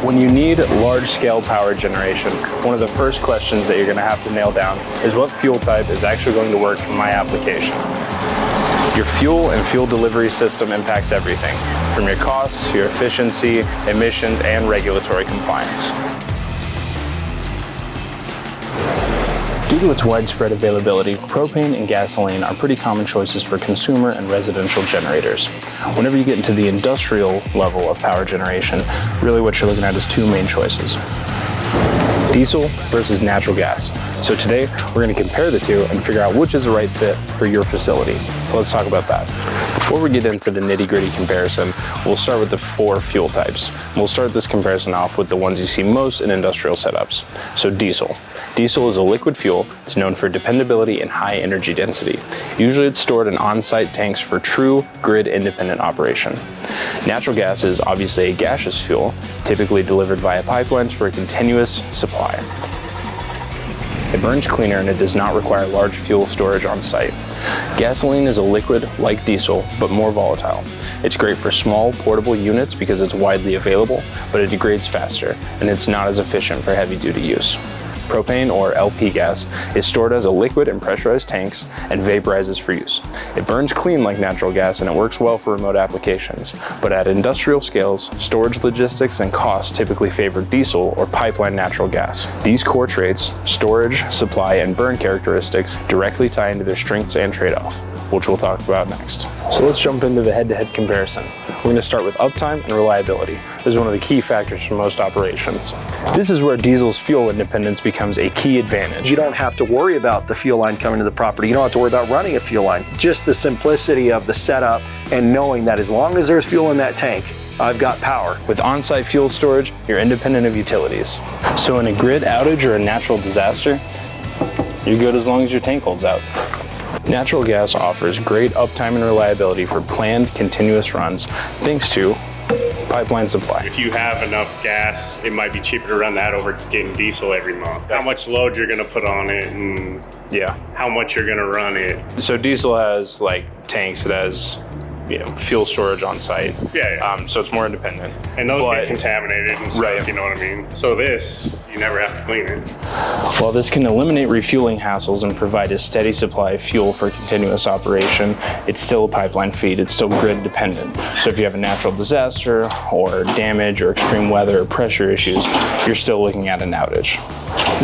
When you need large-scale power generation, one of the first questions that you're going to have to nail down is what fuel type is actually going to work for my application. Your fuel and fuel delivery system impacts everything, from your costs, your efficiency, emissions, and regulatory compliance. Due to its widespread availability, propane and gasoline are pretty common choices for consumer and residential generators. Whenever you get into the industrial level of power generation, really what you're looking at is two main choices: diesel versus natural gas. So today, we're going to compare the two and figure out which is the right fit for your facility. So let's talk about that. Before we get into the nitty-gritty comparison, we'll start with the 4 fuel types. We'll start this comparison off with the ones you see most in industrial setups. So diesel. Diesel is a liquid fuel. It's known for dependability and high energy density. Usually it's stored in on-site tanks for true grid-independent operation. Natural gas is obviously a gaseous fuel, typically delivered via pipelines for a continuous supply. It burns cleaner and it does not require large fuel storage on site. Gasoline is a liquid like diesel, but more volatile. It's great for small, portable units because it's widely available, but it degrades faster, and it's not as efficient for heavy-duty use. Propane, or LP gas, is stored as a liquid in pressurized tanks and vaporizes for use. It burns clean like natural gas and it works well for remote applications, but at industrial scales, storage logistics and costs typically favor diesel or pipeline natural gas. These core traits, storage, supply, and burn characteristics, directly tie into their strengths and trade-off, which we'll talk about next. So let's jump into the head-to-head comparison. We're going to start with uptime and reliability. This is one of the key factors for most operations. This is where diesel's fuel independence becomes a key advantage. You don't have to worry about the fuel line coming to the property. You don't have to worry about running a fuel line. Just the simplicity of the setup and knowing that as long as there's fuel in that tank, I've got power. With on-site fuel storage, you're independent of utilities. So in a grid outage or a natural disaster, you're good as long as your tank holds out. Natural gas offers great uptime and reliability for planned continuous runs thanks to pipeline supply. If you have enough gas, it might be cheaper to run that over getting diesel every month. How much load you're gonna put on it and how much you're gonna run it. So diesel has like tanks, it has fuel storage on site. So it's more independent. And those get contaminated and stuff, you know what I mean? So this, you never have to clean it. While this can eliminate refueling hassles and provide a steady supply of fuel for continuous operation, it's still a pipeline feed, it's still grid dependent. So if you have a natural disaster or damage or extreme weather or pressure issues, you're still looking at an outage.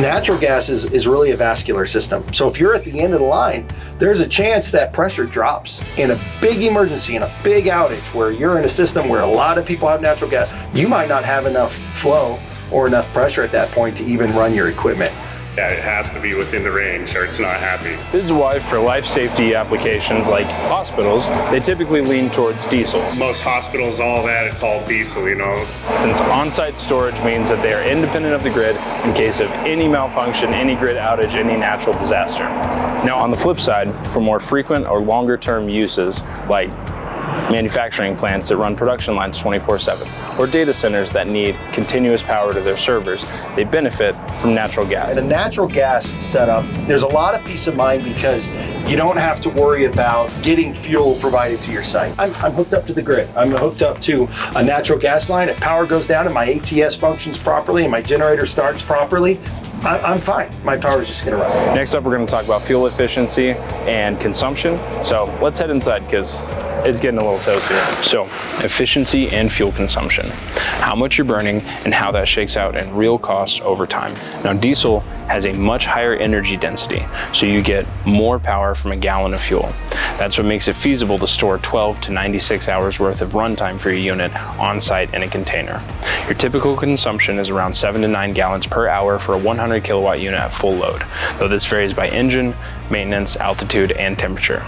Natural gas is really a vascular system. So if you're at the end of the line, there's a chance that pressure drops. In a big emergency, in a big outage where you're in a system where a lot of people have natural gas, you might not have enough flow or enough pressure at that point to even run your equipment. Yeah, it has to be within the range or it's not happy. This is why for life safety applications like hospitals, they typically lean towards diesel. Most hospitals, all that, it's all diesel, you know. Since on-site storage means that they are independent of the grid in case of any malfunction, any grid outage, any natural disaster. Now on the flip side, for more frequent or longer term uses like manufacturing plants that run production lines 24/7, or data centers that need continuous power to their servers, they benefit from natural gas. In a natural gas setup, there's a lot of peace of mind because you don't have to worry about getting fuel provided to your site. I'm hooked up to the grid. I'm hooked up to a natural gas line. If power goes down and my ATS functions properly and my generator starts properly, I'm fine. My power is just going to run. Next up, we're going to talk about fuel efficiency and consumption. So let's head inside because it's getting a little toasty. So efficiency and fuel consumption, how much you're burning and how that shakes out in real costs over time. Now diesel has a much higher energy density, so you get more power from a gallon of fuel. That's what makes it feasible to store 12 to 96 hours worth of runtime for your unit on site in a container. Your typical consumption is around 7 to 9 gallons per hour for a 100 kilowatt unit at full load, though this varies by engine, maintenance, altitude, and temperature.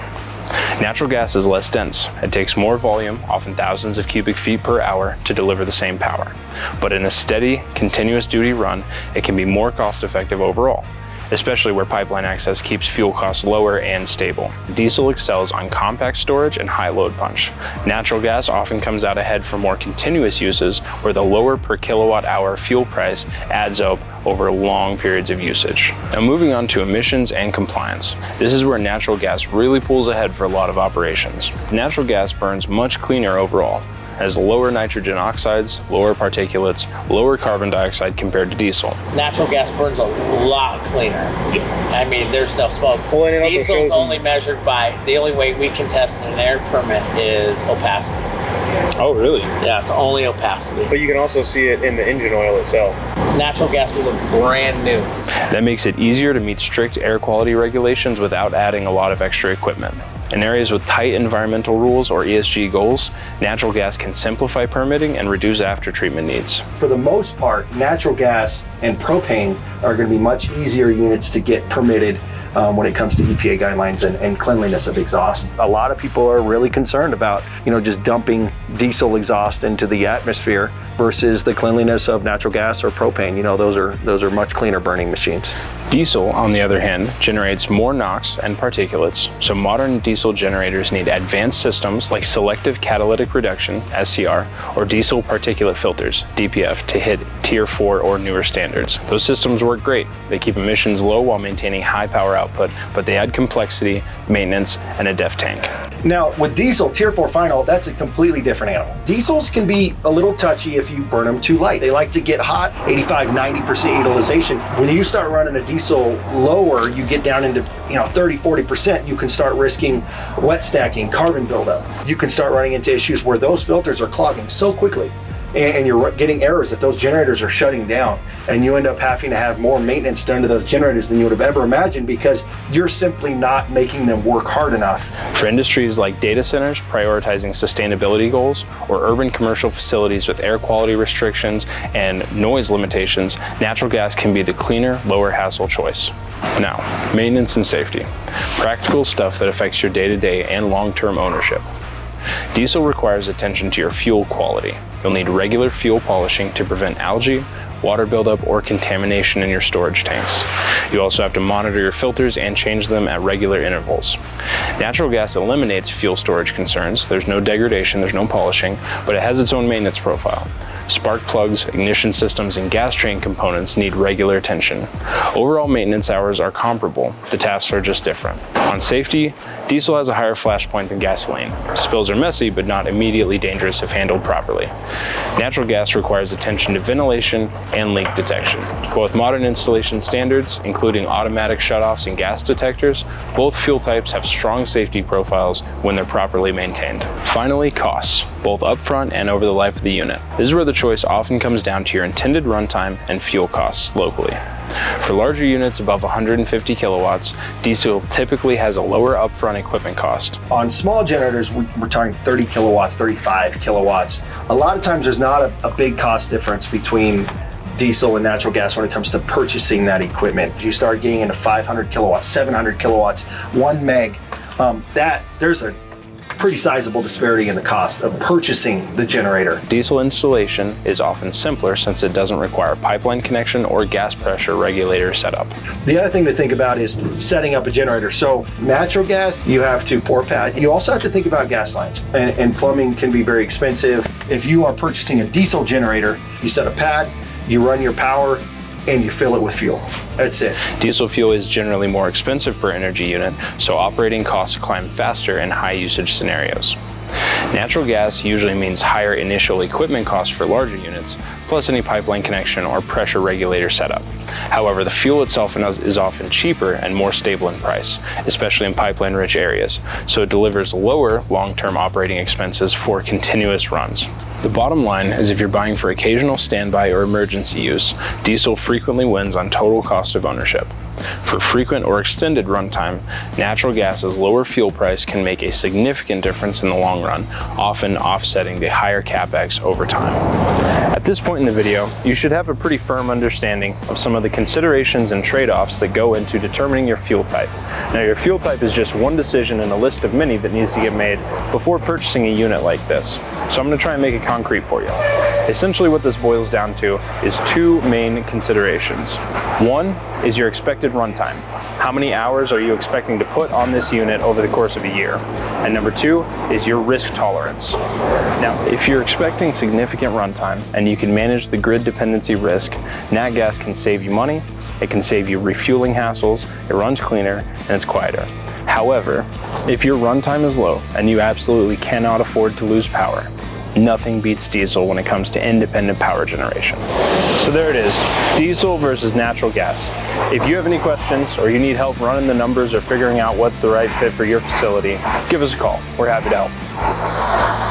Natural gas is less dense. It takes more volume, often thousands of cubic feet per hour, to deliver the same power. But in a steady, continuous duty run, it can be more cost effective overall, especially where pipeline access keeps fuel costs lower and stable. Diesel excels on compact storage and high load punch. Natural gas often comes out ahead for more continuous uses where the lower per kilowatt hour fuel price adds up over long periods of usage. Now moving on to emissions and compliance. This is where natural gas really pulls ahead for a lot of operations. Natural gas burns much cleaner overall. has lower nitrogen oxides, lower particulates, lower carbon dioxide compared to diesel. Natural gas burns a lot cleaner. I mean, there's no smoke. Well, and it also Diesel's shows only measured by, the only way we can test an air permit is opacity. Oh, really? Yeah, it's only opacity. but you can also see it in the engine oil itself. Natural gas will look brand new. That makes it easier to meet strict air quality regulations without adding a lot of extra equipment. In areas with tight environmental rules or ESG goals, natural gas can simplify permitting and reduce after-treatment needs. For the most part, natural gas and propane are going to be much easier units to get permitted when it comes to EPA guidelines and cleanliness of exhaust. A lot of people are really concerned about, just dumping diesel exhaust into the atmosphere versus the cleanliness of natural gas or propane. Those are much cleaner burning machines. Diesel, on the other hand, generates more NOx and particulates, so modern diesel generators need advanced systems like selective catalytic reduction, SCR, or diesel particulate filters, DPF, to hit Tier 4 or newer standards. Those systems work great. They keep emissions low while maintaining high power output, but they add complexity, maintenance, and a DEF tank. Now, with diesel, Tier 4 final, that's a completely different animal. Diesels can be a little touchy if you burn them too light. They like to get hot, 85-90% utilization. When you start running a diesel lower, you get down into 30-40%, you can start risking wet stacking, carbon buildup. You can start running into issues where those filters are clogging so quickly and you're getting errors that those generators are shutting down, and you end up having to have more maintenance done to those generators than you would have ever imagined because you're simply not making them work hard enough. For industries like data centers prioritizing sustainability goals, or urban commercial facilities with air quality restrictions and noise limitations, natural gas can be the cleaner, lower hassle choice. Now, maintenance and safety. Practical stuff that affects your day-to-day and long-term ownership. Diesel requires attention to your fuel quality. You'll need regular fuel polishing to prevent algae, water buildup, or contamination in your storage tanks. You also have to monitor your filters and change them at regular intervals. Natural gas eliminates fuel storage concerns. There's no degradation, there's no polishing, but it has its own maintenance profile. Spark plugs, ignition systems, and gas train components need regular attention. Overall maintenance hours are comparable, the tasks are just different. On safety, diesel has a higher flash point than gasoline. Spills are messy, but not immediately dangerous if handled properly. Natural gas requires attention to ventilation and leak detection. Both modern installation standards, including automatic shutoffs and gas detectors, both fuel types have strong safety profiles when they're properly maintained. Finally, costs, both upfront and over the life of the unit. This is where the choice often comes down to your intended runtime and fuel costs locally. For larger units above 150 kilowatts, diesel typically has a lower upfront equipment cost. On small generators, we're talking 30 kilowatts, 35 kilowatts. A lot of times there's not a big cost difference between diesel and natural gas when it comes to purchasing that equipment. You start getting into 500 kilowatts, 700 kilowatts, 1 meg, there's a pretty sizable disparity in the cost of purchasing the generator. Diesel installation is often simpler since it doesn't require pipeline connection or gas pressure regulator setup. The other thing to think about is setting up a generator. So natural gas, you have to pour pad. You also have to think about gas lines, and plumbing can be very expensive. If you are purchasing a diesel generator, you set a pad, you run your power, and you fill it with fuel. That's it. Diesel fuel is generally more expensive per energy unit, so operating costs climb faster in high usage scenarios. Natural gas usually means higher initial equipment costs for larger units, plus any pipeline connection or pressure regulator setup. However, the fuel itself is often cheaper and more stable in price, especially in pipeline-rich areas, so it delivers lower long-term operating expenses for continuous runs. The bottom line is if you're buying for occasional standby or emergency use, diesel frequently wins on total cost of ownership. For frequent or extended runtime, natural gas's lower fuel price can make a significant difference in the long run, often offsetting the higher capex over time. At this point in the video, you should have a pretty firm understanding of some of the considerations and trade-offs that go into determining your fuel type. Now, your fuel type is just one decision in a list of many that needs to get made before purchasing a unit like this. So I'm going to try and make it concrete for you. Essentially what this boils down to is two main considerations. One is your expected runtime. How many hours are you expecting to put on this unit over the course of a year? And number two is your risk tolerance. Now, if you're expecting significant runtime and you can manage the grid dependency risk, nat gas can save you money, it can save you refueling hassles, it runs cleaner, and it's quieter. However, if your runtime is low and you absolutely cannot afford to lose power, Nothing beats diesel when it comes to independent power generation. So there it is, diesel versus natural gas. If you have any questions or you need help running the numbers or figuring out what's the right fit for your facility, give us a call. We're happy to help.